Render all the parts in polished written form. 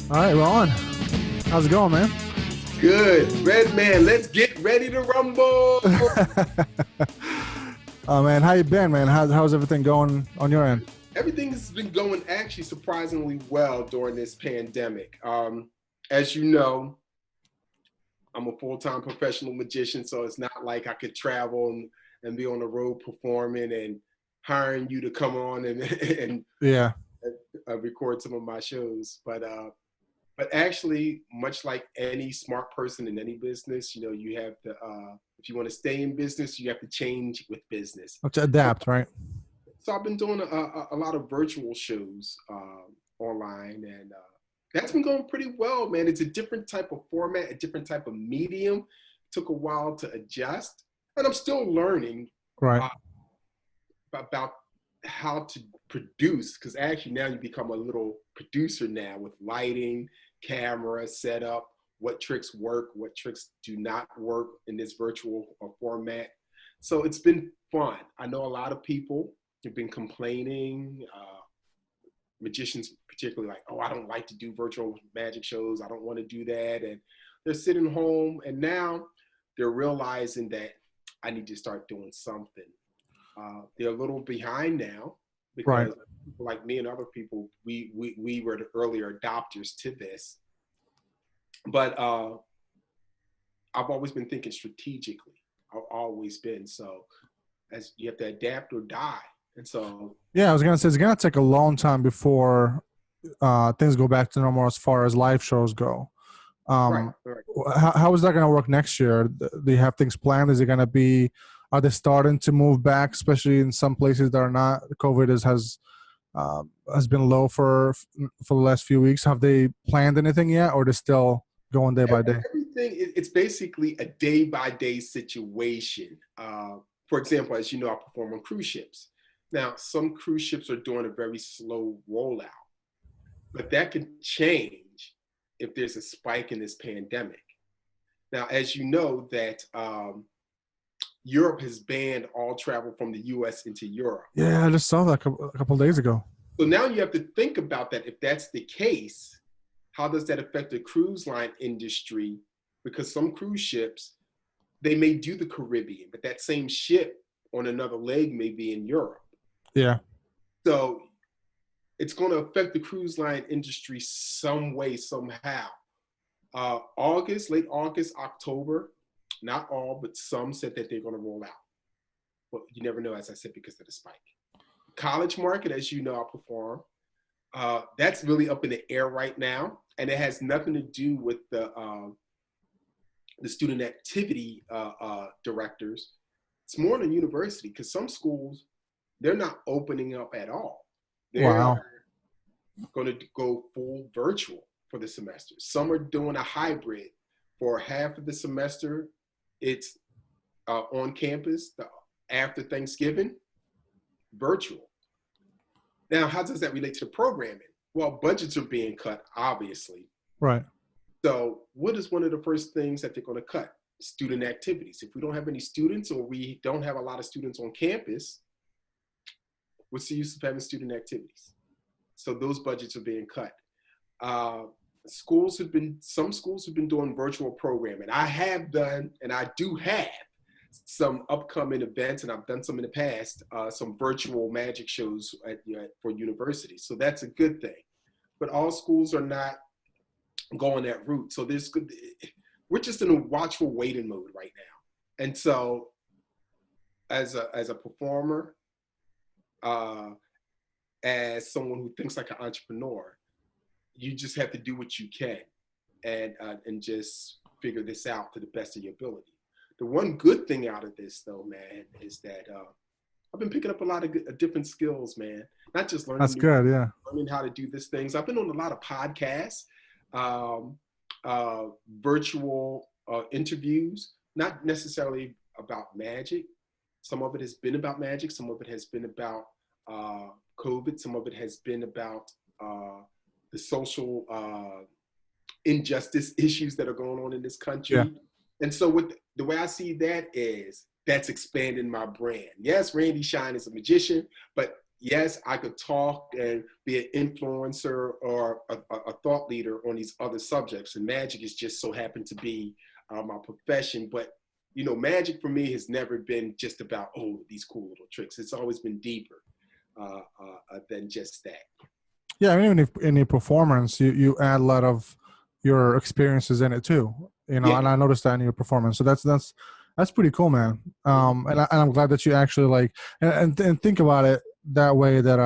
All right, we're on. How's it going, man? Good. Red man, let's get ready to rumble. Oh man, how you been, man? How's everything going on your end? Everything has been going actually surprisingly well during this pandemic. As you know, I'm a full-time professional magician, so it's not like I could travel and be on the road performing and hiring you to come on and and Yeah, record some of my shows. But actually, much like any smart person in any business, you have to, if you want to stay in business, you have to change with business. to adapt, right? So I've been doing a lot of virtual shows online, and that's been going pretty well, man. It's a different type of format, a different type of medium. Took a while to adjust, and I'm still learning Right. uh, about how to produce, because actually now you become a little producer now with lighting, camera setup, what tricks work, what tricks do not work in this virtual format. So it's been fun. I know a lot of people have been complaining, magicians particularly, like, oh, I don't like to do virtual magic shows. I don't want to do that. And they're sitting home, and now they're realizing that I need to start doing something. They're a little behind now Right. because people like me and other people, we were the earlier adopters to this. But I've always been thinking strategically. I've always been. So as you have to adapt or die. And so, Yeah, I was gonna say it's gonna take a long time before things go back to normal as far as live shows go. right, Um, right. how is that gonna work next year? Do you have things planned? Is it gonna be? Are they starting to move back, especially in some places that are not? COVID has been low for the last few weeks. Have they planned anything yet, or they're still going day by day? Everything, it's basically a day by day situation. For example, as you know, I perform on cruise ships. Now, some cruise ships are doing a very slow rollout, but that can change if there's a spike in this pandemic. Now, as you know, that Europe has banned all travel from the US into Europe. Yeah, I just saw that a couple days ago. So now you have to think about that. If that's the case, how does that affect the cruise line industry? Because some cruise ships, they may do the Caribbean, but that same ship on another leg may be in Europe. Yeah. So it's going to affect the cruise line industry some way, somehow. Late August, October, not all, but some said that they're going to roll out. But you never know, as I said, because of the spike. College market, as you know, I perform. That's really up in the air right now, and it has nothing to do with the student activity directors. It's more than university, because some schools, they're not opening up at all. They're Wow. going to go full virtual for the semester. Some are doing a hybrid. For half of the semester, it's on campus. After Thanksgiving, virtual. Now, how does that relate to the programming? Well, budgets are being cut, obviously. Right. So what is one of the first things that they're going to cut? Student activities. If we don't have any students, or we don't have a lot of students on campus, what's the use of having student activities? So those budgets are being cut. Some schools have been doing virtual programming. I have done, and I do have some upcoming events, and I've done some in the past, some virtual magic shows for universities. So that's a good thing. But all schools are not going that route. So we're just in a watchful waiting mode right now. And so as a performer, as someone who thinks like an entrepreneur, you just have to do what you can and just figure this out to the best of your ability. The one good thing out of this, though, man, is that I've been picking up a lot of different skills, man. Not just That's good. Yeah. learning how to do these things. I've been on a lot of podcasts, virtual interviews, not necessarily about magic. Some of it has been about magic. Some of it has been about COVID. Some of it has been about the social injustice issues that are going on in this country. Yeah. And so the way I see that is that's expanding my brand. Yes, Randy Shine is a magician, but yes, I could talk and be an influencer or a thought leader on these other subjects. And magic is just so happened to be my profession. But, you know, magic for me has never been just about, oh, these cool little tricks. It's always been deeper than just that. Yeah, I mean, even if in your performance, you add a lot of your experiences in it too. You know, Yeah. and I noticed that in your performance. So that's pretty cool, man. And I'm glad that you actually like and think about it that way. That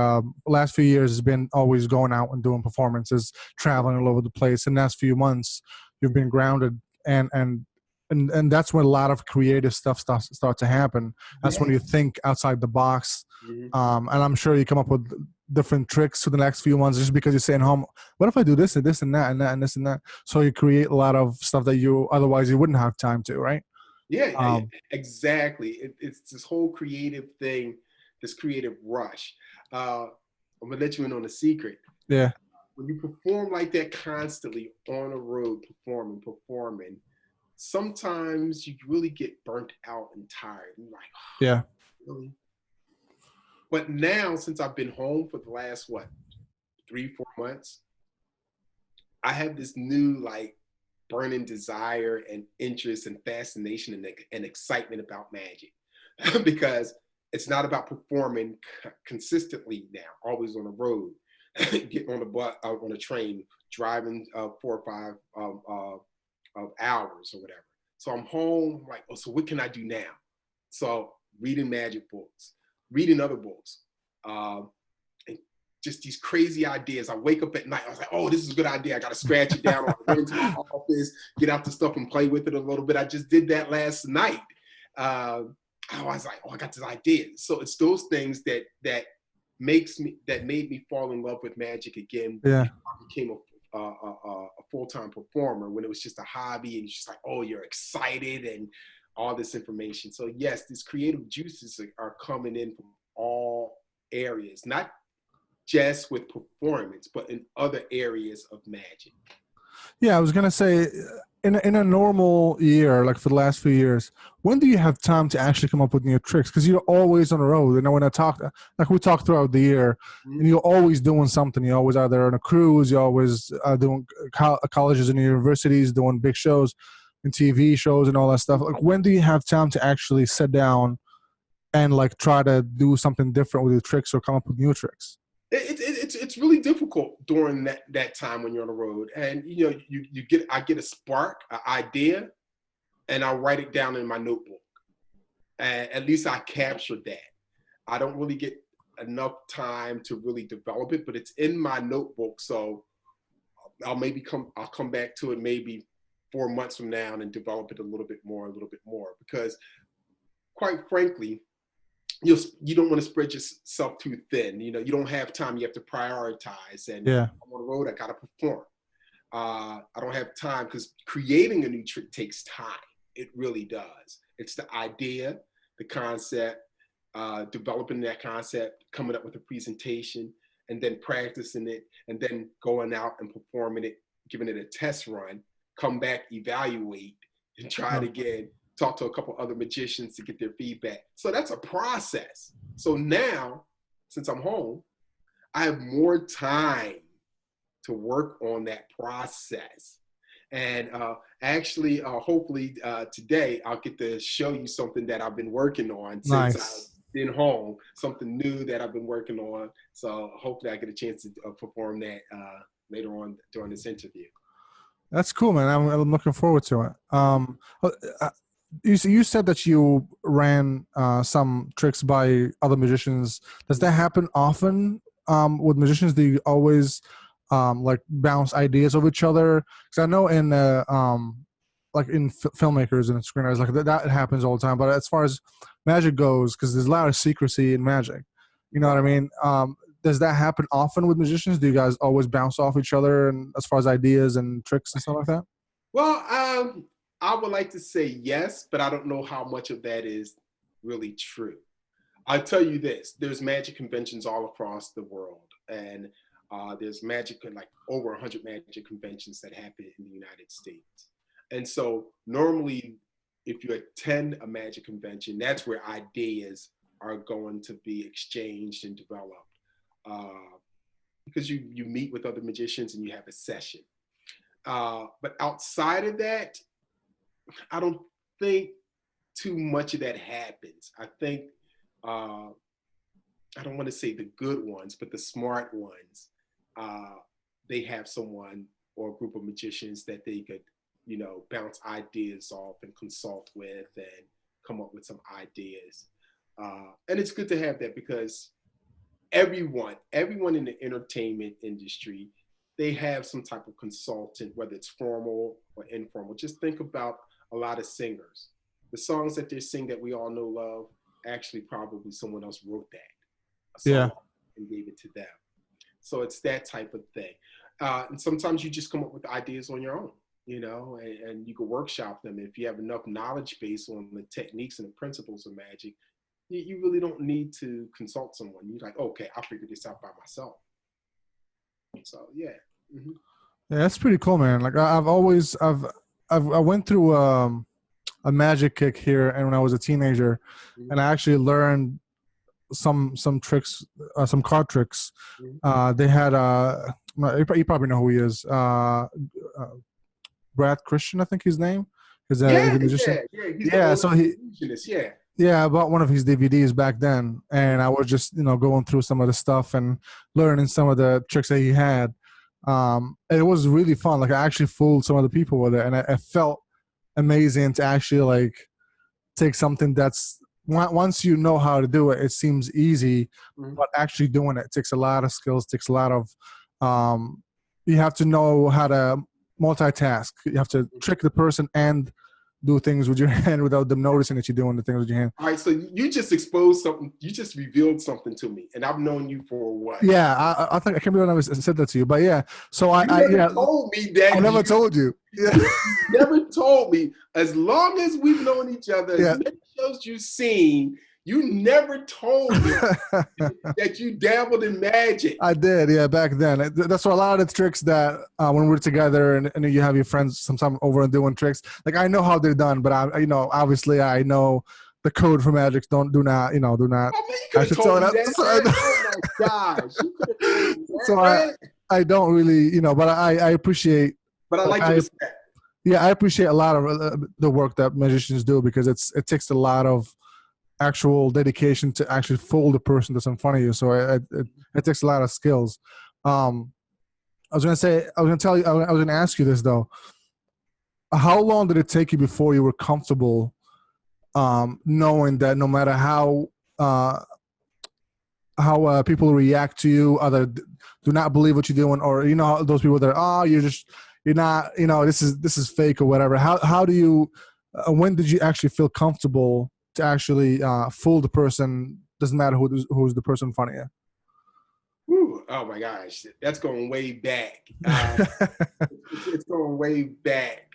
last few years has been always going out and doing performances, traveling all over the place. And last few months, you've been grounded and that's when a lot of creative stuff start to happen. That's when Yeah. you think outside the box. Mhm. And I'm sure you come up with different tricks for the next few months just because you're saying home, what if I do this and this and that and that and this and that? So you create a lot of stuff that you otherwise you wouldn't have time to, right? Yeah, Um, exactly. It's this whole creative thing, this creative rush. I'm gonna let you in on a secret. yeah, When you perform like that constantly on a road, performing, sometimes you really get burnt out and tired. You're like, yeah, oh, really? But now, since I've been home for the last what 3, 4 months, I have this new like burning desire and interest and fascination and excitement about magic because it's not about performing consistently now, always on the road, getting on the bus, on a train, driving 4 or 5 hours or whatever. So I'm home, I'm like, oh, so what can I do now? So reading magic books, reading other books, uh, and just these crazy ideas. I wake up at night, I was like, oh, this is a good idea. I got to scratch it down. I run into my office, get out the stuff and play with it a little bit. I just did that last night. Uh, I was like, oh, I got this idea. So it's those things that made me fall in love with magic again yeah. before I became a full-time performer, when it was just a hobby and it's just like, oh, you're excited and all this information. So yes, these creative juices are coming in from all areas, not just with performance, but in other areas of magic. Yeah, I was gonna say, in a normal year, like for the last few years, when do you have time to actually come up with new tricks? Because you're always on the road. You know, when I talk, like we talk throughout the year, Mm-hmm. and you're always doing something. You're always either on a cruise. You're always doing colleges and universities, doing big shows, and TV shows and all that stuff. Like, when do you have time to actually sit down and like try to do something different with your tricks or come up with new tricks? It's really difficult during that time when you're on the road, and you know I get a spark, an idea, and I write it down in my notebook. And at least I captured that. I don't really get enough time to really develop it, but it's in my notebook. So I'll come back to it maybe 4 months from now and develop it a little bit more, because quite frankly, you don't want to spread yourself too thin. You know, you don't have time. You have to prioritize. And Yeah, I'm on the road. I got to perform. I don't have time because creating a new trick takes time. It really does. It's the idea, the concept, developing that concept, coming up with a presentation, and then practicing it, and then going out and performing it, giving it a test run, come back, evaluate, and try it no, again. Talk to a couple other magicians to get their feedback. So that's a process. So now, since I'm home, I have more time to work on that process. And actually, hopefully today, I'll get to show you something that I've been working on since I've nice. been home, something new that I've been working on. So hopefully I get a chance to perform that later on during this interview. That's cool, man. I'm looking forward to it. Uh, you said that you ran some tricks by other musicians. Does that happen often with musicians? Do you always like bounce ideas of each other? Because I know in like in filmmakers and screenwriters, like that happens all the time. But as far as magic goes, because there's a lot of secrecy in magic, you know what I Right. mean? Does that happen often with musicians? Do you guys always bounce off each other and as far as ideas and tricks and stuff like that? Well, I would like to say yes, but I don't know how much of that is really true. I'll tell you this: there's magic conventions all across the world, and there's magic like over 100 magic conventions that happen in the United States. And so normally, if you attend a magic convention, that's where ideas are going to be exchanged and developed. Because you meet with other magicians and you have a session. But outside of that, I don't think too much of that happens. I think, I don't want to say the good ones, but the smart ones, they have someone or a group of magicians that they could, bounce ideas off and consult with and come up with some ideas. And it's good to have that because everyone in the entertainment industry, they have some type of consultant, whether it's formal or informal. Just think about a lot of singers. The songs that they sing that we all know, love, actually probably someone else wrote that. A song and gave it to them. So it's that type of thing. And sometimes you just come up with ideas on your own, and you can workshop them. If you have enough knowledge base on the techniques and the principles of magic, you really don't need to consult someone. You're like, okay, I'll figure this out by myself. So yeah. Mm-hmm. Yeah, that's pretty cool, man. Like I went through a magic kick here, and when I was a teenager, and I actually learned some tricks, some card tricks. They had you probably know who he is, Brad Christian, I think his name is. So I bought one of his DVDs back then, and I was just going through some of the stuff and learning some of the tricks that he had. And it was really fun. Like I actually fooled some of the people with it, and I felt amazing to actually like take something that's once you know how to do it, it seems easy, but actually doing it takes a lot of skills, takes a lot of you have to know how to multitask. You have to trick the person and do things with your hand without them noticing that you're doing the things with your hand. All right, so you just exposed something. You just revealed something to me, and I've known you for what? Yeah, I think I can't believe I said that to you, but yeah. So I never told me that. I never told you. Yeah. You never told me. As long as we've known each other, as many shows you've seen, you never told me that you dabbled in magic. I did, yeah, back then. That's why a lot of the tricks that when we're together and you have your friends sometime over and doing tricks, like I know how they're done, but obviously I know the code for magic. Do not. Oh, man, you could have told me that. Oh my gosh, you could have told me that. So I don't really, but I appreciate. But I like to respect. Yeah, I appreciate a lot of the work that magicians do because it takes a lot of actual dedication to actually fool the person that's in front of you. So it takes a lot of skills. I was going to ask you this though. How long did it take you before you were comfortable knowing that no matter how people react to you, either do not believe what you're doing, or those people that you're not, this is fake or whatever. How do you? When did you actually feel comfortable to actually fool the person? Doesn't matter who's the person in front of you. Ooh, oh my gosh, that's going way back. It's going way back.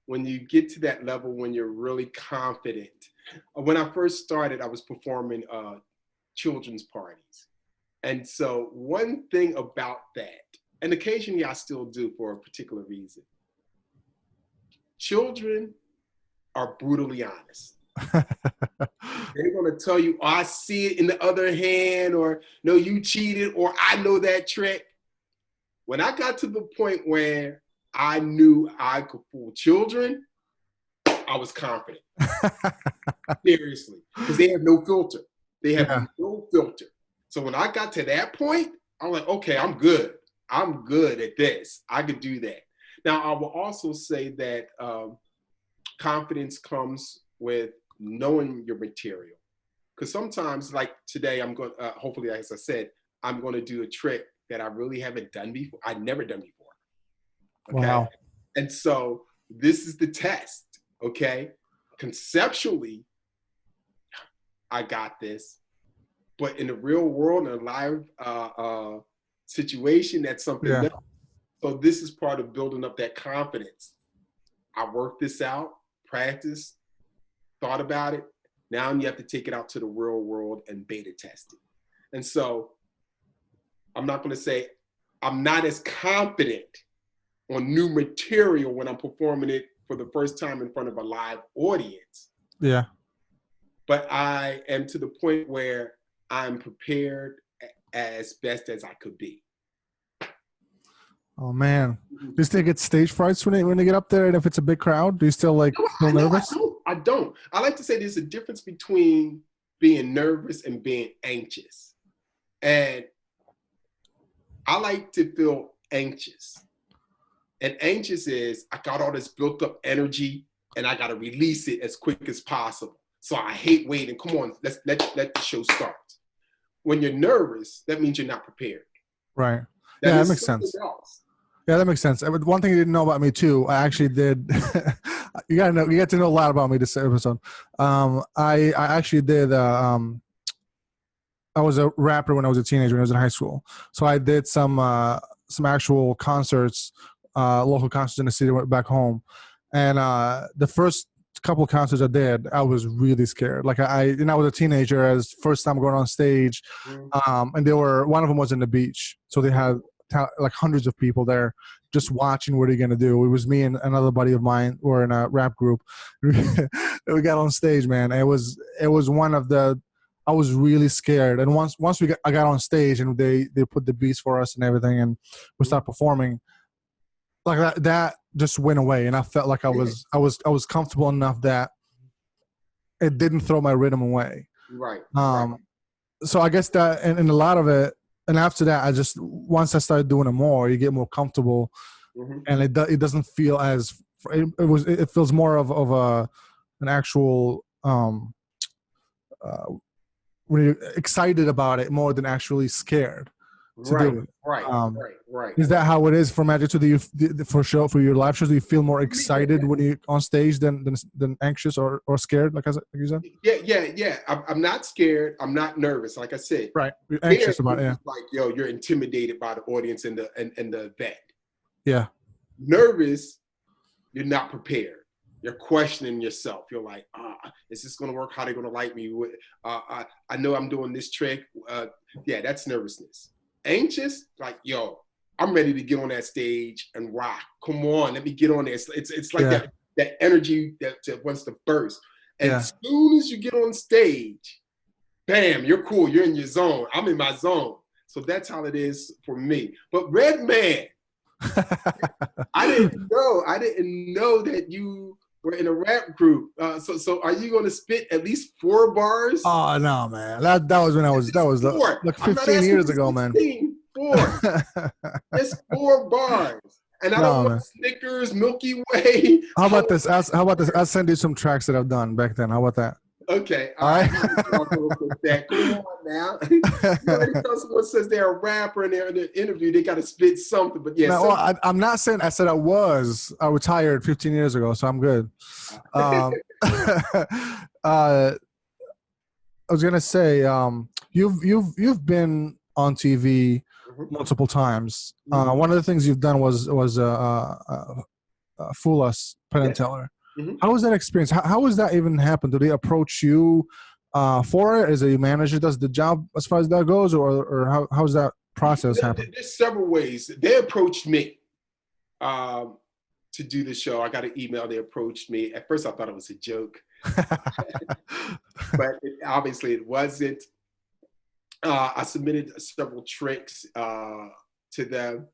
When you get to that level, when you're really confident. When I first started, I was performing children's parties. And so one thing about that, and occasionally I still do for a particular reason, children are brutally honest. They're going to tell you, oh, I see it in the other hand, or no, you cheated, or I know that trick. When I got to the point where I knew I could fool children, I was confident. Seriously, because they have no filter. They have no filter. So when I got to that point, I'm like, okay, I'm good. I'm good at this. I could do that. Now, I will also say that confidence comes with knowing your material. Because sometimes, like today, I'm going to, hopefully, as I said, I'm going to do a trick that I really haven't done before. I've never done before. Okay? Wow. And so this is the test, okay? Conceptually, I got this. But in the real world, in a live situation, that's something else. So this is part of building up that confidence. I worked this out, practiced, thought about it. Now you have to take it out to the real world and beta test it. And so I'm not going to say I'm not as confident on new material when I'm performing it for the first time in front of a live audience. Yeah. but I am to the point where I'm prepared as best as I could be. Oh man, do you still get stage frights when they get up there, and if it's a big crowd, do you still like feel nervous? I don't. I like to say there's a difference between being nervous and being anxious, and I like to feel anxious. And anxious is I got all this built up energy and I got to release it as quick as possible. So I hate waiting. Come on, let the show start. When you're nervous, that means you're not prepared. Right. Yeah, that makes sense. Else. Yeah, that makes sense. One thing you didn't know about me too, I actually did. You get to know a lot about me this episode. I actually did. I was a rapper when I was a teenager, when I was in high school. So I did some actual concerts, local concerts in the city back home. And the first couple of concerts I did, I was really scared. Like I was a teenager, as first time going on stage, and one of them was in the beach, so they had like hundreds of people there just watching what are you gonna do. It was me and another buddy of mine. We're in a rap group. We got on stage, man. It was one of the. I was really scared, and once I got on stage and they put the beats for us and everything, and we started performing, like that just went away, and I felt like I was comfortable enough that it didn't throw my rhythm away. Right. So I guess that, and a lot of it, and after that, once I started doing it more, you get more comfortable, and it doesn't feel as it feels more of an actual when you're excited about it more than actually scared to do it. Right. Is that how it is for Magic? For your live shows, do you feel more excited when you're on stage than anxious or scared, like you said? Yeah. I'm not scared. I'm not nervous. Like I said, right. You're anxious about it. Yeah. Like you're intimidated by the audience and the event. Yeah. Nervous, you're not prepared. You're questioning yourself. You're like, is this going to work? How are they going to like me? I know I'm doing this trick. Yeah, that's nervousness. Anxious, like, I'm ready to get on that stage and rock. Come on, let me get on there. It's like that energy that wants to burst. And as soon as you get on stage, bam, you're cool. You're in your zone. I'm in my zone. So that's how it is for me. But Redman, I didn't know that you were in a rap group. So are you going to spit at least 4 bars? Oh no, man. That was when I was like 15 years ago, man. 4. Just 4 bars. And I don't want Snickers, Milky Way. How about this? I'll send you some tracks that I've done back then. How about that? Okay. All right. Come on now. Anytime someone says they're a rapper and they're in an interview, they got to spit something. But yeah. No, I'm not saying. I said I retired 15 years ago, so I'm good. I was gonna say, you've been on TV multiple times. One of the things you've done was Fool Us, Penn and Teller. How was that experience? How was that even happen? Do they approach you for it? Is it your manager does the job as far as that goes, or how's that process happen? There's several ways. They approached me to do the show. I got an email. They approached me. At first, I thought it was a joke, but obviously it wasn't. I submitted several tricks to them,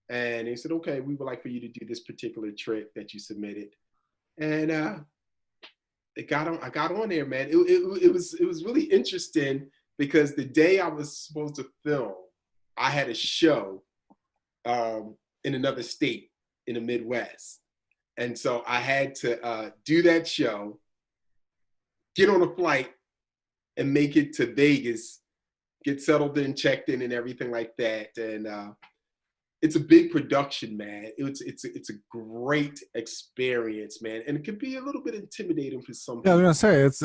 and they said, "Okay, we would like for you to do this particular trick that you submitted." And I got on there, man. It was really interesting because the day I was supposed to film, I had a show in another state in the Midwest, and so I had to do that show, get on a flight, and make it to Vegas, get settled in, checked in, and everything like that. And it's a big production, man. It's a great experience, man, and it can be a little bit intimidating for some people. Yeah, I was gonna say it's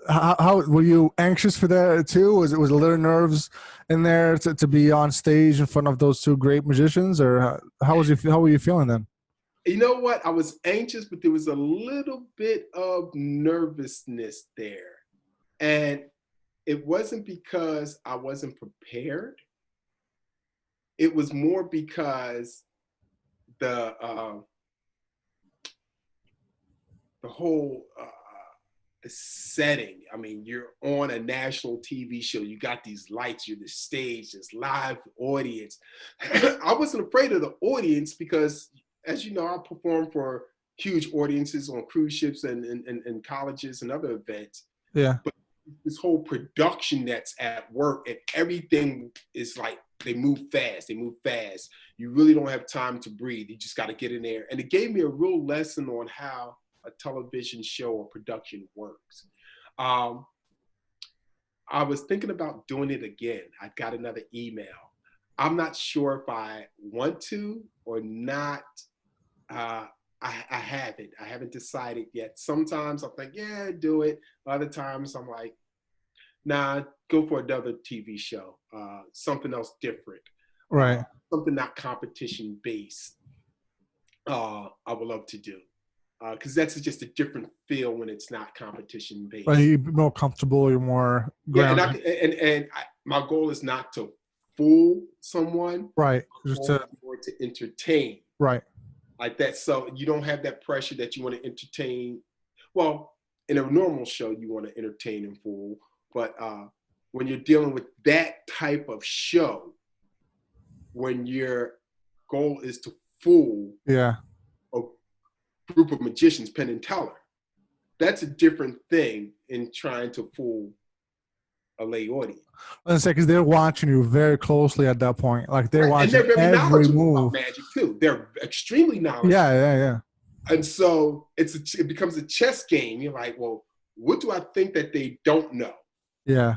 how were you anxious for that too? Was a little nerves in there to be on stage in front of those 2 great musicians, or how were you feeling then? You know what? I was anxious, but there was a little bit of nervousness there, and it wasn't because I wasn't prepared. It was more because the whole the setting. I mean, you're on a national TV show. You got these lights, you're the stage, this live audience. I wasn't afraid of the audience because, as you know, I perform for huge audiences on cruise ships and colleges and other events. Yeah. But this whole production that's at work and everything is like, they move fast. They move fast. You really don't have time to breathe. You just got to get in there. And it gave me a real lesson on how a television show or production works. I was thinking about doing it again. I got another email. I'm not sure if I want to or not. I haven't. I haven't decided yet. Sometimes I'm like, yeah, do it. Other times I'm like, nah, go for another TV show, something else different, Right. something not competition based. I would love to do because that's just a different feel when it's not competition based. Right. You're more comfortable. You're more grounded. Yeah, my goal is not to fool someone. Right. Just or to entertain. Right. Like that, so you don't have that pressure that you want to entertain. Well, in a normal show, you want to entertain and fool. But when you're dealing with that type of show, when your goal is to fool a group of magicians, Penn and Teller, that's a different thing in trying to fool a lay audience. Let's say because they're watching you very closely at that point. Like they're watching and they're very every knowledgeable move. about magic too. They're extremely knowledgeable. Yeah. And so it becomes a chess game. You're like, well, what do I think that they don't know? Yeah.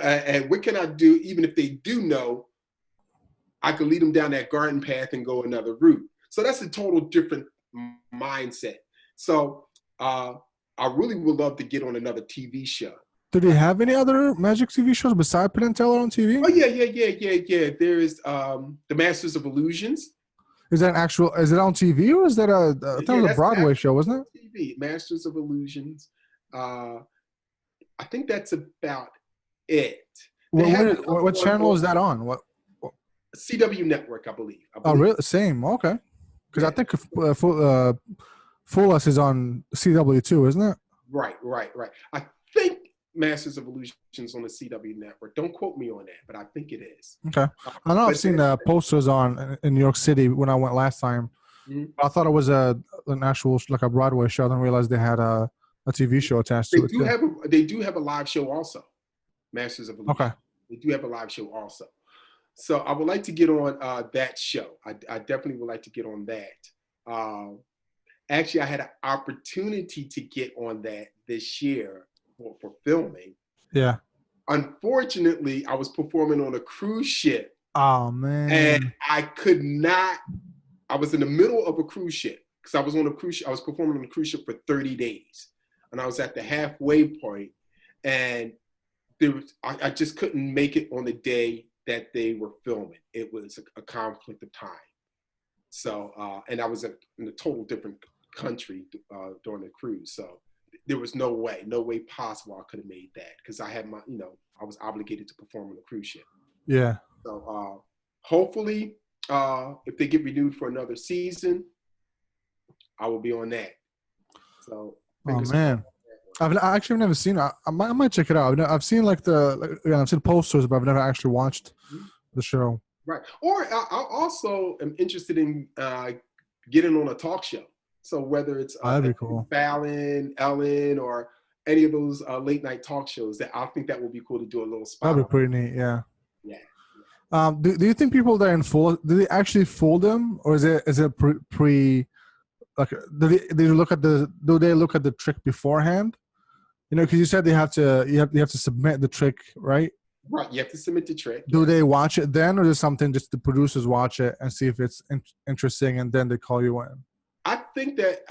And what can I do, even if they do know, I could lead them down that garden path and go another route. So that's a total different mindset. So I really would love to get on another TV show. Do they have any other magic TV shows besides Penn and Teller on TV? Oh, yeah. There is The Masters of Illusions. Is that is it on TV or is that I thought it was a Broadway show, wasn't it? TV, Masters of Illusions. I think that's about it. What channel is that on? What? CW Network, I believe. Oh, really? Same. Okay. Because I think Fool Us is on CW too, isn't it? Right. I think Masters of Illusions on the CW Network. Don't quote me on that, but I think it is. Okay. I know I've seen the posters on in New York City when I went last time. Mm-hmm. I thought it was an actual, like a Broadway show. I didn't realize they had a TV show attached to it. They do have a live show also. Masters of Illusion. Okay. They do have a live show also. So I would like to get on that show. I definitely would like to get on that. Actually, I had an opportunity to get on that this year for filming. Yeah. Unfortunately, I was performing on a cruise ship. Oh, man. And I could not. I was in the middle of a cruise ship because I was on a cruise ship. I was performing on a cruise ship for 30 days. And I was at the halfway point, and I just couldn't make it on the day that they were filming. It was a conflict of time. So, and I was in a total different country during the cruise. So there was no way possible I could have made that because I had I was obligated to perform on the cruise ship. Yeah. So hopefully, if they get renewed for another season, I will be on that. So. Oh man, I've actually never seen it. I might check it out. I've seen I've seen posters, but I've never actually watched the show. Right. Or I also am interested in getting on a talk show. So whether it's that'd be cool. Fallon, Ellen, or any of those late night talk shows, that I think that would be cool to do a little spot. That'd be pretty neat. Yeah. Yeah. Do you think people that are in Fool, do they actually fool them, or is it pre? Like, do they look at the trick beforehand? Because you said you have to submit the trick, right? Right, you have to submit the trick. Do they watch it then, or is something just the producers watch it and see if it's interesting, and then they call you in? I think that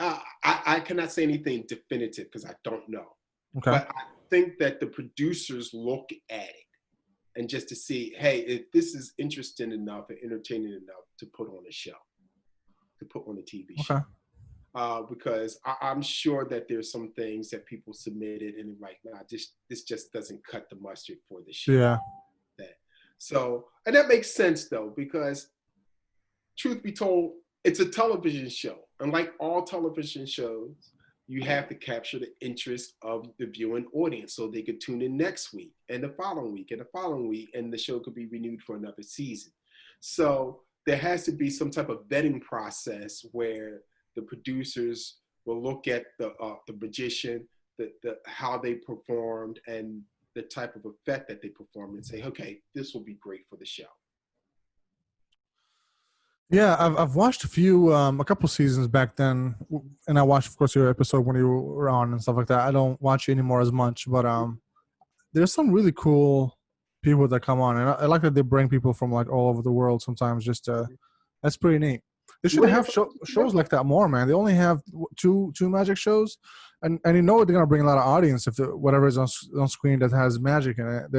I cannot say anything definitive because I don't know. Okay. But I think that the producers look at it and just to see, hey, if this is interesting enough and entertaining enough to put on a show, to put on a TV show. Okay. Because I'm sure that there's some things that people submitted and like, nah, this just doesn't cut the mustard for the show. Yeah. So, and that makes sense though, because truth be told, it's a television show. And like all television shows, you have to capture the interest of the viewing audience so they could tune in next week and the following week and the following week, and the show could be renewed for another season. So there has to be some type of vetting process where the producers will look at the magician, the how they performed, and the type of effect that they performed, and say, okay, this will be great for the show. Yeah, I've watched a couple seasons back then, and I watched, of course, your episode when you were on and stuff like that. I don't watch it anymore as much, but there's some really cool people that come on, and I like that they bring people from like all over the world sometimes. That's pretty neat. They should have shows like that more, man. They only have two magic shows, and you know they're gonna bring a lot of audience if whatever is on screen that has magic in it.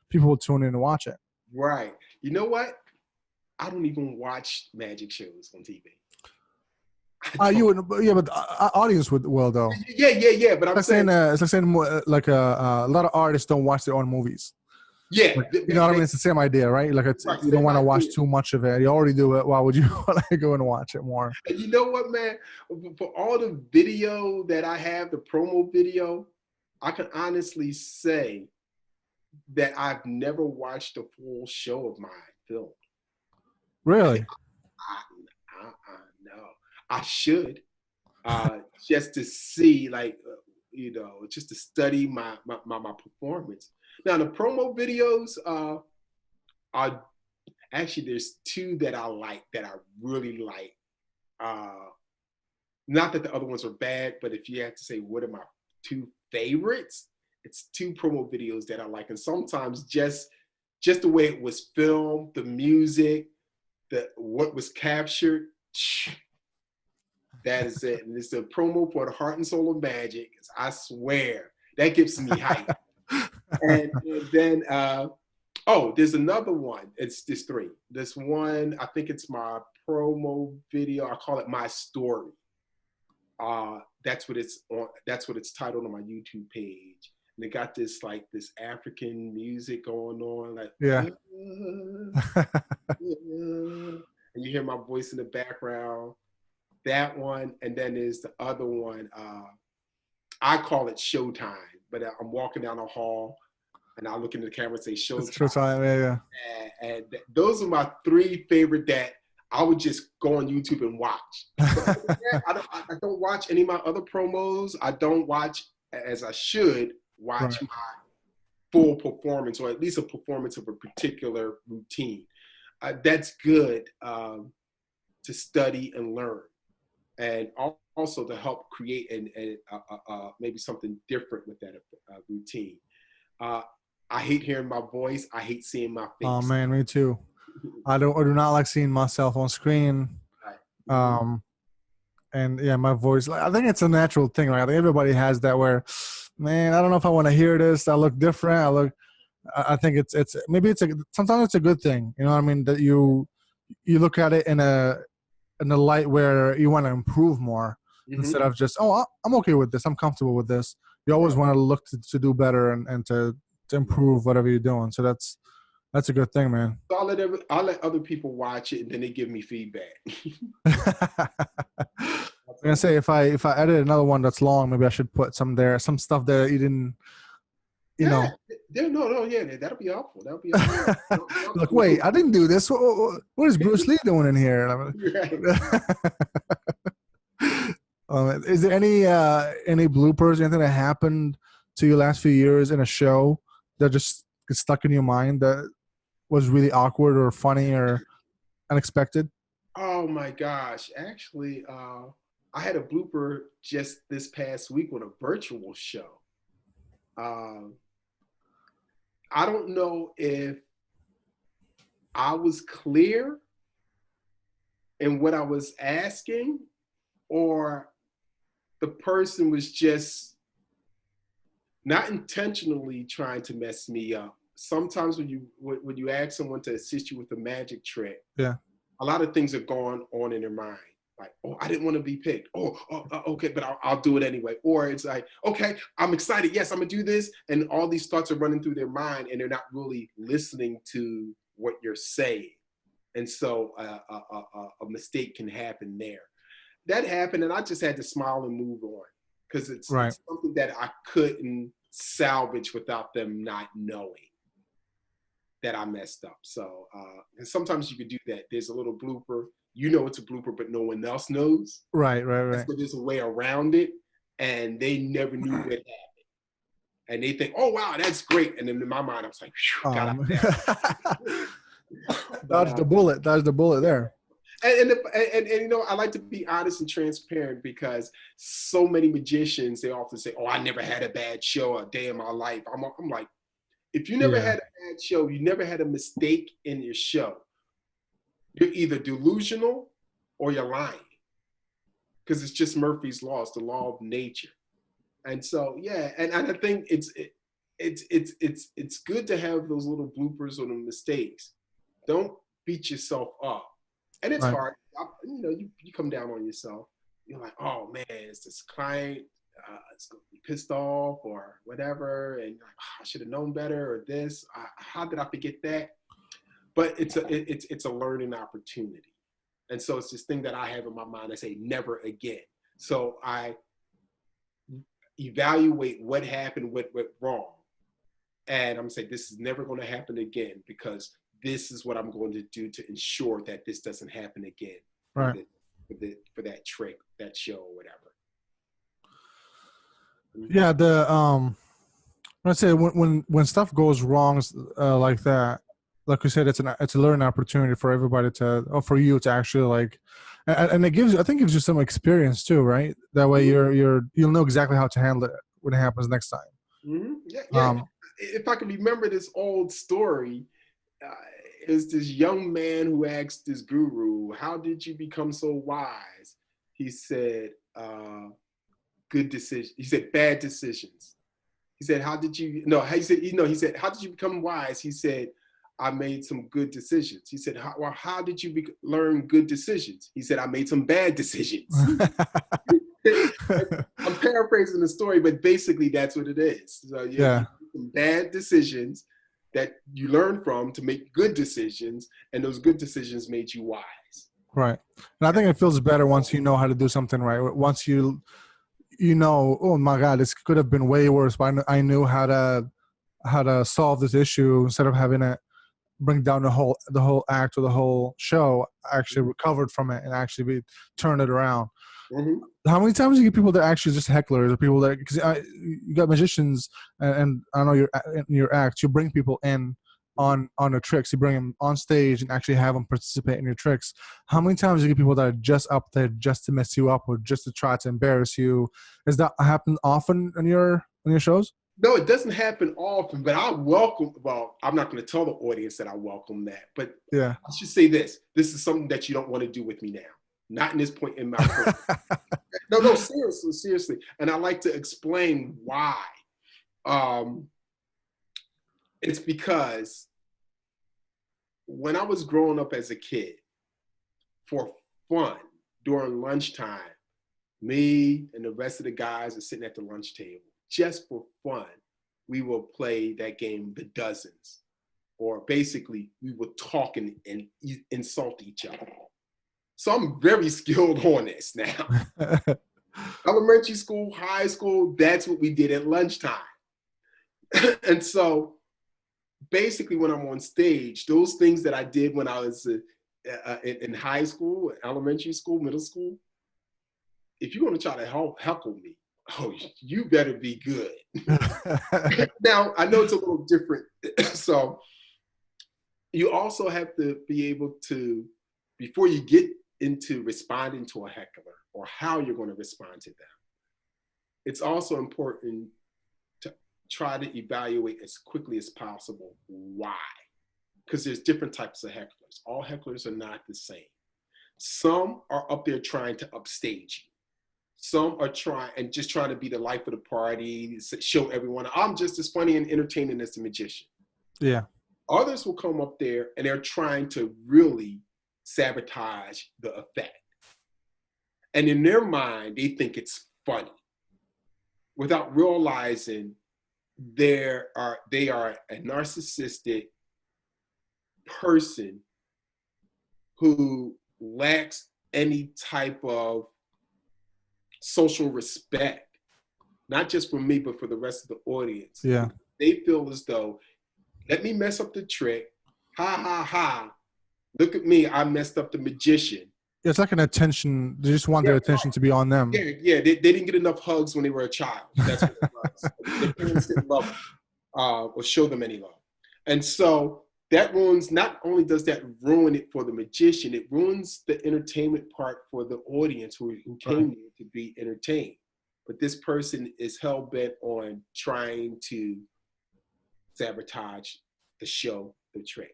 People will tune in and watch it. Right. You know what? I don't even watch magic shows on TV. You would, yeah, but audience will though. Yeah. But I'm saying it's like saying a lot of artists don't watch their own movies. Yeah, like, you know what I mean. It's the same idea, right? Like right, you don't want to watch too much of it. You already do it. Why would you want to go and watch it more? And you know what, man? For all the video that I have, the promo video, I can honestly say that I've never watched a full show of mine filmed. Really? No. I should, just to see, like, just to study my performance. Now, the promo videos are actually, there's two that I like, that I really like. Not that the other ones are bad, but if you have to say what are my two favorites, it's two promo videos that I like. And sometimes just the way it was filmed, the music, what was captured, that is it. And it's the promo for the Heart and Soul of Magic. I swear, that gives me hype. and then, there's another one. It's this three. This one, I think it's my promo video. I call it My Story. That's what it's on. That's what it's titled on my YouTube page. And they got this African music going on, like yeah. And you hear my voice in the background. That one, and then there's the other one. I call it Showtime, but I'm walking down the hall, and I look into the camera and say Showtime. It's Showtime, yeah. And those are my three favorite that I would just go on YouTube and watch. I don't watch any of my other promos. I don't watch, as I should, watch my full performance, or at least a performance of a particular routine. That's good to study and learn, and also to help create maybe something different with that routine. I hate hearing my voice. I hate seeing my face. Oh man, me too. I do not like seeing myself on screen. And yeah, my voice. I think it's a natural thing. Right? I think everybody has that. Where, man, I don't know if I want to hear this. I look different. I think it's maybe sometimes it's a good thing. You know what I mean? That you look at it in a light where you want to improve more, instead of just, I'm okay with this. I'm comfortable with this. You always want to look to do better and to improve whatever you're doing. So that's a good thing, man. So I'll let other people watch it, and then they give me feedback. I'm gonna say if I edit another one that's long, maybe I should put some stuff that you didn't, know. That'll be helpful. That'll be helpful. Look, wait, I didn't do this. What is Bruce Lee doing in here? Is there any bloopers, anything that happened to you last few years in a show that just gets stuck in your mind that was really awkward or funny or unexpected? Oh my gosh. Actually, I had a blooper just this past week with a virtual show. I don't know if I was clear in what I was asking, or the person was just not intentionally trying to mess me up. Sometimes when you ask someone to assist you with a magic trick, a lot of things are going on in their mind. Like, I didn't want to be picked. Okay, but I'll do it anyway. Or it's like, okay, I'm excited. Yes, I'm gonna do this. And all these thoughts are running through their mind, and they're not really listening to what you're saying. And so a mistake can happen there. That happened, and I just had to smile and move on. because it's Right. it's something that I couldn't salvage without them not knowing that I messed up. So and sometimes you could do that. There's a little blooper. You know it's a blooper, but no one else knows. Right. Right. And Right. so there's a way around it, and they never knew what happened. And they think, oh wow, that's great. And then in my mind, I was like, got out there. But Dodge the bullet. Dodge the bullet there. and you know, I like to be honest and transparent, because so many magicians, they often say, oh, I never had a bad show a day in my life. I'm like, if you never Yeah. had a bad show, you never had a mistake in your show, you're either delusional or you're lying, because it's just Murphy's law. It's the law of nature. And so, yeah, and I think it's good to have those little bloopers or the mistakes. Don't beat yourself up. And it's Right. hard. You know, you come down on yourself. You're like, oh man, it's this client. It's going to be pissed off or whatever. And you're like, oh, I should have known better, or this. How did I forget that? But it's a learning opportunity. And so it's this thing that I have in my mind. I say never again. So I evaluate what happened, what went wrong. And I'm saying this is never going to happen again, because this is what I'm going to do to ensure that this doesn't happen again Right. for that trick, that show, or whatever. Yeah. Let's say when stuff goes wrong like that, like we said, it's a learning opportunity for everybody or for you to actually like, and it gives, I think, gives you some experience too, right? That way you'll know exactly how to handle it when it happens next time. Mm-hmm. Yeah. If I can remember this old story, is this young man who asked this guru, "How did you become so wise?" He said, "Good decision." He said, "Bad decisions." He said, "How did you?" No, he said, He said, "How did you become wise?" He said, "I made some good decisions." He said, how did you learn good decisions?" He said, "I made some bad decisions." I'm paraphrasing the story, but basically that's what it is. So you make some bad decisions that you learn from to make good decisions, and those good decisions made you wise. Right. And I think it feels better once you know how to do something right. Once you know, oh my God, this could have been way worse, but I knew how to solve this issue instead of having it bring down the whole act or the whole show. I actually recovered from it and actually turned it around. Mm-hmm. How many times do you get people that are actually just hecklers, or people that, because you got magicians and I know your acts, you bring people in on the tricks, you bring them on stage and actually have them participate in your tricks. How many times do you get people that are just up there just to mess you up or just to try to embarrass you? Does that happen often in your shows? No, it doesn't happen often, but I'm not going to tell the audience that I welcome that, but Yeah. I should say this is something that you don't want to do with me now. Not in this point in my career. No, seriously. And I like to explain why. It's because when I was growing up as a kid, for fun, during lunchtime, me and the rest of the guys are sitting at the lunch table. Just for fun, we will play that game, The Dozens. Or basically, we would talk and insult each other. So I'm very skilled on this now. Elementary school, high school, that's what we did at lunchtime. And so basically when I'm on stage, those things that I did when I was in high school, elementary school, middle school, if you're going to try to heckle me, oh, you better be good. Now, I know it's a little different. So you also have to be able to, before you get into responding to a heckler or how you're going to respond to them, it's also important to try to evaluate as quickly as possible why. Because there's different types of hecklers. All hecklers are not the same. Some are up there trying to upstage you. Some are trying to be the life of the party, show everyone, I'm just as funny and entertaining as the magician. Yeah. Others will come up there and they're trying to really sabotage the effect. And in their mind, they think it's funny without realizing they are a narcissistic person who lacks any type of social respect not just for me, but for the rest of the audience. Yeah. They feel as though, let me mess up the trick. Ha, ha, ha. Look at me. I messed up the magician. It's like an attention. They just want their attention to be on them. Yeah. They didn't get enough hugs when they were a child. That's what it was. Their parents didn't love them or show them any love. And so that ruins, not only does that ruin it for the magician, it ruins the entertainment part for the audience who came there to be entertained. But this person is hell-bent on trying to sabotage the show, the trick.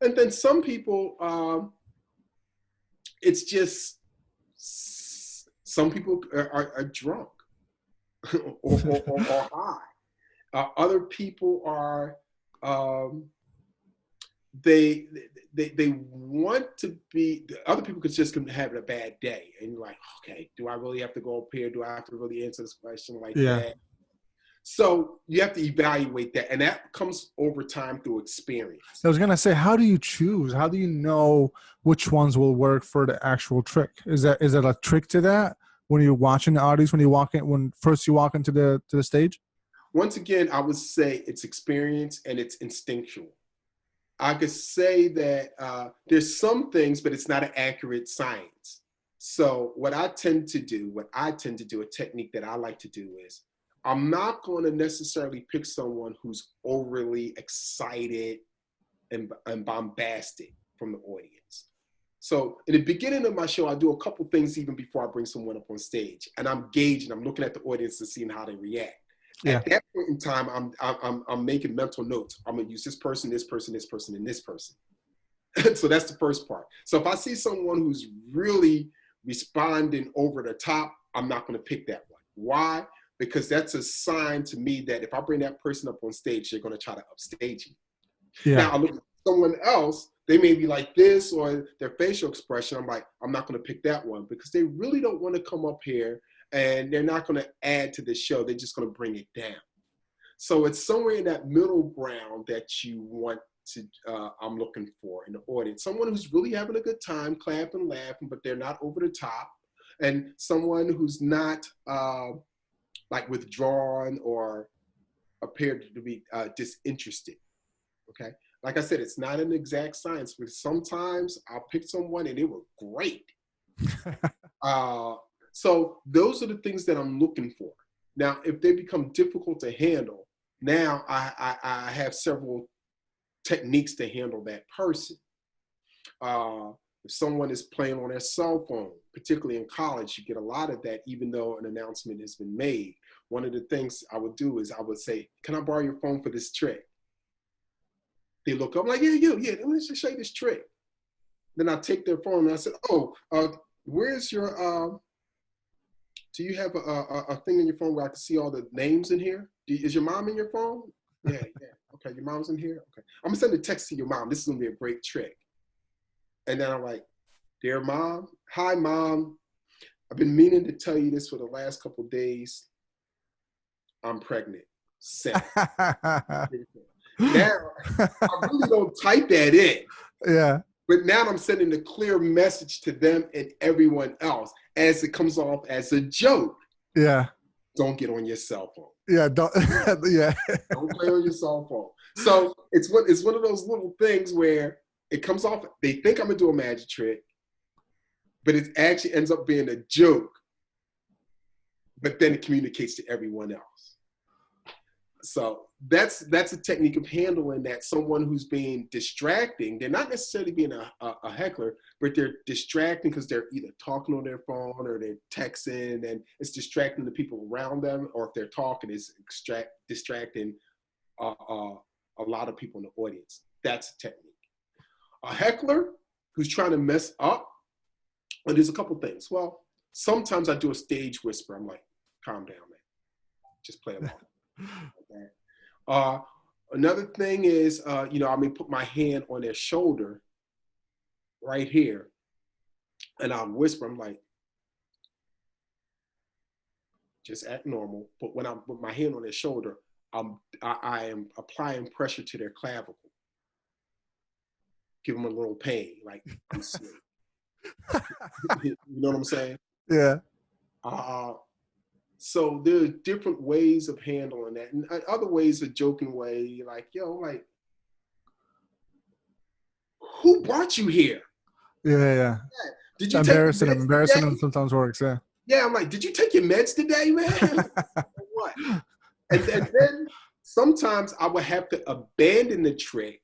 And then some people, it's just, some people are drunk or high. Other people are, they want to be, other people could just have a bad day. And you're like, okay, do I really have to go up here? Do I have to really answer this question like that? So you have to evaluate that. And that comes over time through experience. I was going to say, how do you choose? How do you know which ones will work for the actual trick? Is that a trick to that when you're watching the audience, when you walk in, when first you walk into the stage? Once again, I would say it's experience and it's instinctual. I could say that there's some things, but it's not an accurate science. So what I tend to do, a technique that I like to do is, I'm not going to necessarily pick someone who's overly excited and bombastic from the audience. So in the beginning of my show, I do a couple things even before I bring someone up on stage, and I'm gauging, I'm looking at the audience and seeing how they react. At that point in time, I'm making mental notes. I'm gonna use this person, this person, this person, and this person. So that's the first part. So if I see someone who's really responding over the top, I'm not gonna pick that one. Why? Because that's a sign to me that if I bring that person up on stage, they're gonna try to upstage me. Now I look at someone else, they may be like this, or their facial expression, I'm like, I'm not gonna pick that one, because they really don't wanna come up here and they're not gonna add to the show, they're just gonna bring it down. So it's somewhere in that middle ground that you want to, I'm looking for in the audience. Someone who's really having a good time, clapping, laughing, but they're not over the top. And someone who's not like withdrawn or appeared to be disinterested, okay? Like I said, it's not an exact science, but sometimes I'll pick someone and they were great. So those are the things that I'm looking for. Now, if they become difficult to handle, now I have several techniques to handle that person. If someone is playing on their cell phone, particularly in college, you get a lot of that, even though an announcement has been made. One of the things I would do is I would say, can I borrow your phone for this trick? They look up, I'm like, yeah, let me just show you this trick. Then I take their phone and I said, oh, where's your, do you have a thing in your phone where I can see all the names in here? Is your mom in your phone? Yeah. Okay, your mom's in here? Okay. I'm gonna send a text to your mom. This is gonna be a great trick. And then I'm like, dear mom, hi mom. I've been meaning to tell you this for the last couple of days. I'm pregnant. Send. Now, I really don't type that in. Yeah. But now I'm sending a clear message to them and everyone else as it comes off as a joke. Yeah. Don't get on your cell phone. Yeah. Don't play on your cell phone. So it's one of those little things where it comes off, they think I'm gonna do a magic trick, but it actually ends up being a joke. But then it communicates to everyone else. So that's a technique of handling that. Someone who's being distracting, they're not necessarily being a heckler, but they're distracting because they're either talking on their phone or they're texting, and it's distracting the people around them, or if they're talking, it's distracting a lot of people in the audience. That's a technique. A heckler who's trying to mess up, well, there's a couple things. Well, sometimes I do a stage whisper. I'm like, calm down, man. Just play along. Okay. Another thing is, I may put my hand on their shoulder right here, and I'll whisper. I'm like, just act normal. But when I put my hand on their shoulder, I am applying pressure to their clavicle. Give them a little pain, like I'm asleep. You know what I'm saying? Yeah. So there are different ways of handling that, and other ways, a joking way, like, yo, like, who brought you here? Yeah. Did you take your Embarrassing, meds today? sometimes works. Yeah. Yeah, I'm like, did you take your meds today, man? What? And then sometimes I would have to abandon the trick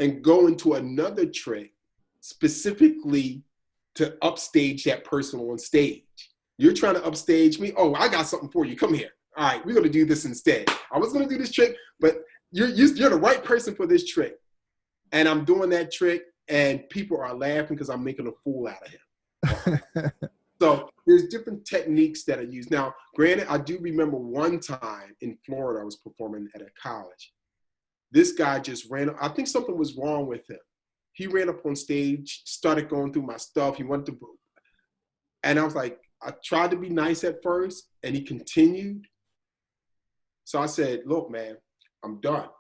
and go into another trick specifically to upstage that person on stage. You're trying to upstage me. Oh, I got something for you. Come here. All right, we're going to do this instead. I was going to do this trick, but you're the right person for this trick. And I'm doing that trick, and people are laughing because I'm making a fool out of him. So there's different techniques that are used. Now, granted, I do remember one time in Florida, I was performing at a college. This guy just ran up. I think something was wrong with him. He ran up on stage, started going through my stuff. He went to, and I was like, I tried to be nice at first, and he continued. So I said, look, man, I'm done.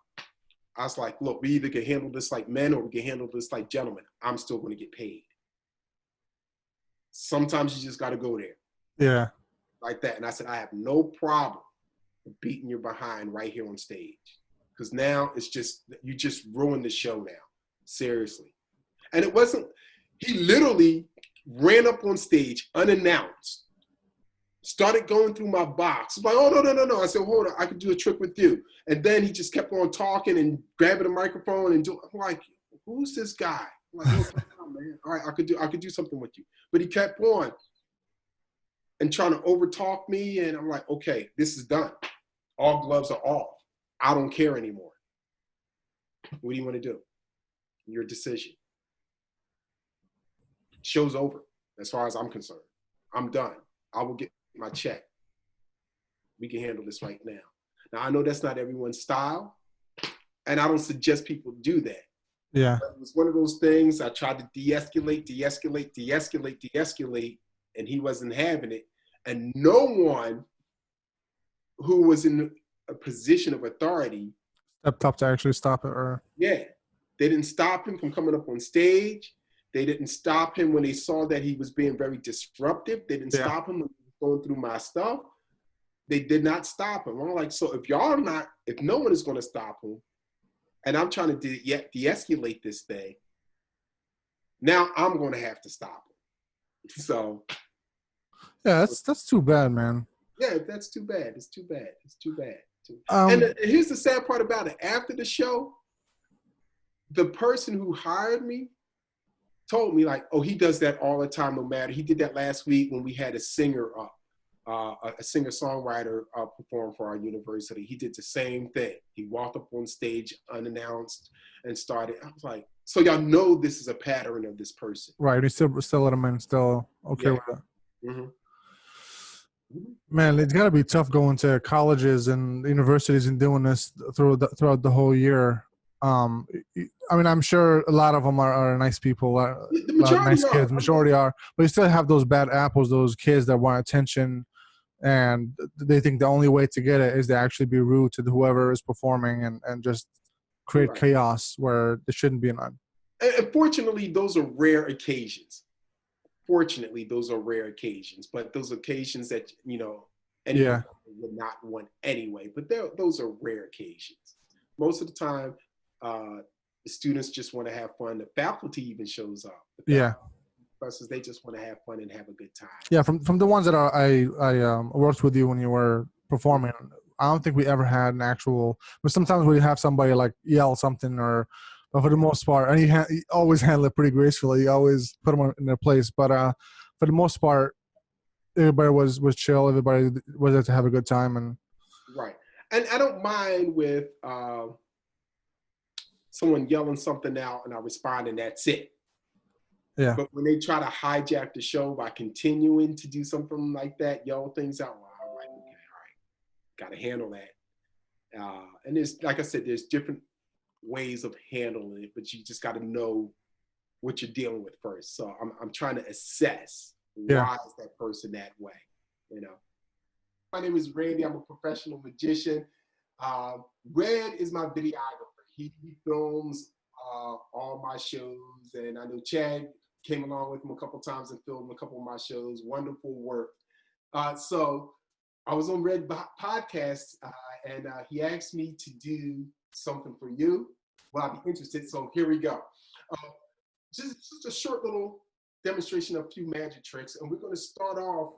I was like, look, we either can handle this like men or we can handle this like gentlemen. I'm still going to get paid. Sometimes you just got to go there. Yeah. Like that. And I said, I have no problem beating your behind right here on stage. Because now it's just, you just ruined the show now. Seriously. And it wasn't, he literally ran up on stage unannounced, started going through my box. Like, oh, no. I said, hold on, I could do a trick with you. And then he just kept on talking and grabbing the microphone and I'm like, who's this guy? I'm like, oh, come on, man. All right, I could do something with you. But he kept on and trying to overtalk me. And I'm like, okay, this is done. All gloves are off. I don't care anymore. What do you want to do? Your decision. Show's over as far as I'm concerned. I'm done. I will get my check. We can handle this right now. Now, I know that's not everyone's style, and I don't suggest people do that. Yeah. But it was one of those things I tried to de-escalate, and he wasn't having it. And no one who was in a position of authority Stepped up to actually stop it, or they didn't stop him from coming up on stage. They didn't stop him when they saw that he was being very disruptive. They didn't stop him when he was going through my stuff. They did not stop him. I'm like, so if no one is going to stop him, and I'm trying to de-escalate this thing, now I'm going to have to stop him. So. Yeah, that's too bad, man. Yeah, that's too bad. It's too bad. And here's the sad part about it. After the show, the person who hired me told me, like, oh, he does that all the time, no matter. He did that last week when we had a singer up, a singer-songwriter perform for our university. He did the same thing. He walked up on stage unannounced and started. I was like, so y'all know this is a pattern of this person. Right. We still let him in, still okay with that. Mm-hmm. Man, it's got to be tough going to colleges and universities and doing this throughout the whole year. I mean, I'm sure a lot of them are nice people, The majority nice kids. Majority are, but you still have those bad apples, those kids that want attention, and they think the only way to get it is to actually be rude to whoever is performing and just create chaos where there shouldn't be none. And fortunately, those are rare occasions. But those occasions that, anyone would not want anyway. But those are rare occasions. Most of the time, the students just want to have fun. The faculty even shows up. Professors, they just want to have fun and have a good time. Yeah, from the ones that I worked with you when you were performing, I don't think we ever had an actual. But sometimes we have somebody like yell something but for the most part, and you always handle it pretty gracefully. You always put them in their place. But for the most part, everybody was chill. Everybody was there to have a good time. And and I don't mind with someone yelling something out and I respond and that's it. Yeah. But when they try to hijack the show by continuing to do something like that, yell things out, well, I'm like, okay, all right, got to handle that. And there's, like I said, there's different ways of handling it, but you just got to know what you're dealing with first. So I'm trying to assess why is that person that way, My name is Randy. I'm a professional magician. Red is my videographer. He films all my shows, and I know Chad came along with him a couple times and filmed a couple of my shows. Wonderful work. So I was on Red Podcast, and he asked me to do something for you. Well, I'd be interested, so here we go. Just a short little demonstration of a few magic tricks, and we're going to start off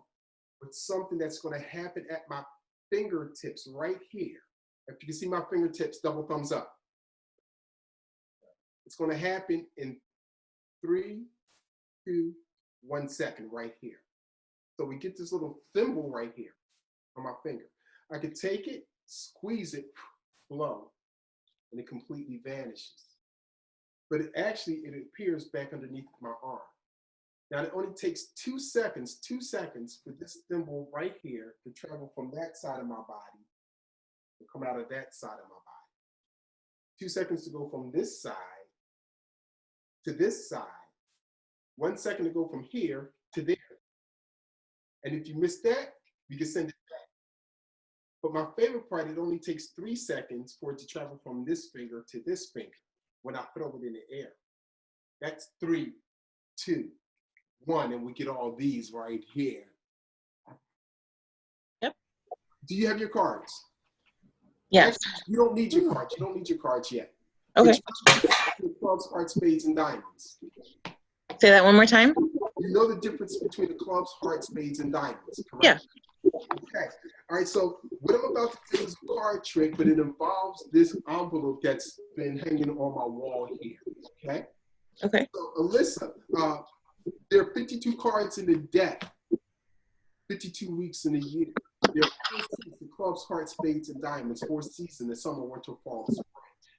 with something that's going to happen at my fingertips right here. If you can see my fingertips, double thumbs up. It's going to happen in 3, 2, 1 second right here. So we get this little thimble right here on my finger. I could take it, squeeze it, blow, and it completely vanishes. But it appears back underneath my arm. Now it only takes 2 seconds for this thimble right here to travel from that side of my body and come out of that side of my body. 2 seconds to go from this side to this side. 1 second to go from here to there. And if you miss that, you can send it back. But my favorite part, it only takes 3 seconds for it to travel from this finger to this finger when I throw it in the air. That's 3, 2, 1, and we get all these right here. Yep. Do you have your cards? Yes. Actually, you don't need your cards. You don't need your cards yet. Okay. The clubs, hearts, spades, and diamonds. Say that one more time. You know the difference between the clubs, hearts, spades, and diamonds, correct? Yeah. Okay. All right, so what I'm about to do is a card trick, but it involves this envelope that's been hanging on my wall here, okay? Okay. So, Alyssa, there are 52 cards in the deck, 52 weeks in a year. There are 4 seasons, the clubs, hearts, spades, and diamonds, 4 seasons, the summer, winter, fall, spring.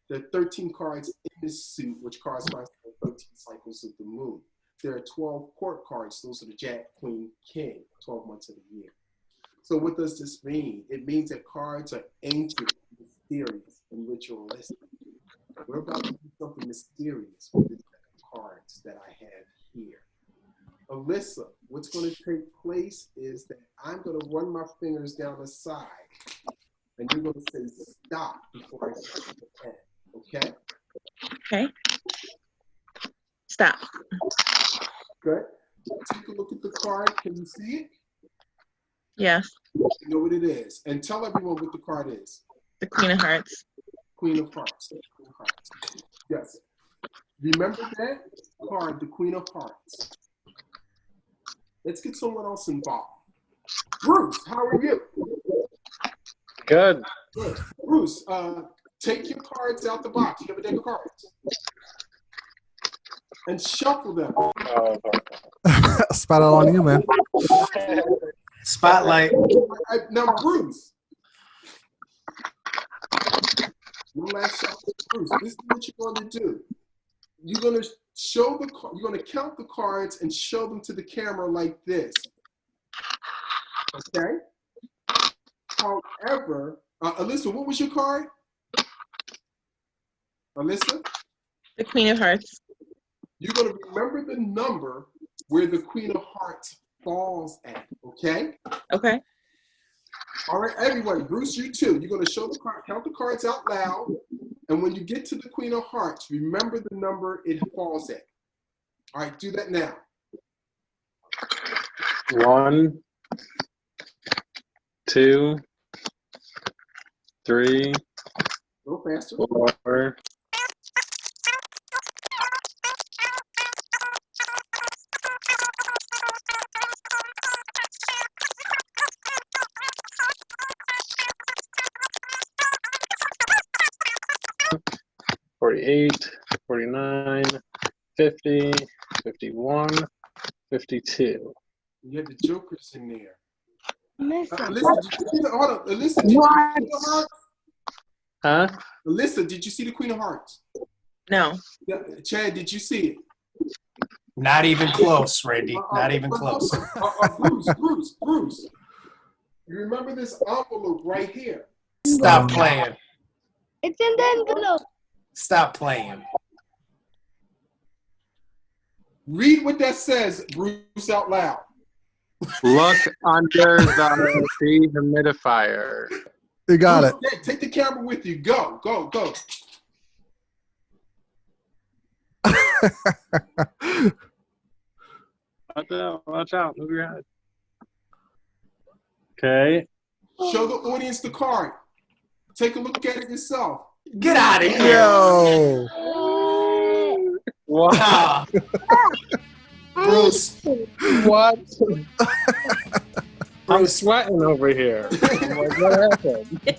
There are 13 cards in this suit, which corresponds to the 13 cycles of the moon. There are 12 court cards. Those are the Jack, Queen, King, 12 months of the year. So what does this mean? It means that cards are ancient, mysterious, and ritualistic. We're about to do something mysterious with the cards that I have here. Alyssa, what's going to take place is that I'm going to run my fingers down the side, and you're going to say stop before I touch the pen. Okay? Okay. Stop. Good. Take a look at the card. Can you see it? Yes. You know what it is. And tell everyone what the card is. The Queen of Hearts. Queen of Hearts. Queen of Hearts. Yes. Remember that card, the Queen of Hearts. Let's get someone else involved. Bruce, how are you? Good. Good. Bruce, take your cards out the box. You have a deck of cards. And shuffle them. Spotlight on you, man. Spotlight. Now, Bruce. One last shuffle. Bruce, this is what you're going to do. You're going to you're going to count the cards and show them to the camera like this. Okay? However, Alyssa, what was your card? Alyssa? The Queen of Hearts. You're going to remember the number where the Queen of Hearts falls at, okay? Okay. All right, everyone, Bruce, you too. You're going to show the card, count the cards out loud, and when you get to the Queen of Hearts, remember the number it falls at. All right, do that now. 1, 2, 3, Go faster. 4, 48, 49, 50, 51, 52. You have the jokers in there. Alyssa, did you see the, hold on. Alyssa, did you see the Hearts? Huh? Alyssa, did you see the Queen of Hearts? No. Yeah, Chad, did you see it? Not even close, Randy. Not even close. Bruce. You remember this envelope right here? Stop playing. It's in the envelope. Stop playing. Read what that says, Bruce, out loud. Look under the dehumidifier. You got it. Okay, take the camera with you. Go. Watch out. Move your head. Okay. Show the audience the card. Take a look at it yourself. Get out of here. Yo. What? Ah, Bruce, What? I'm Bruce, sweating over here. I'm like, what happened?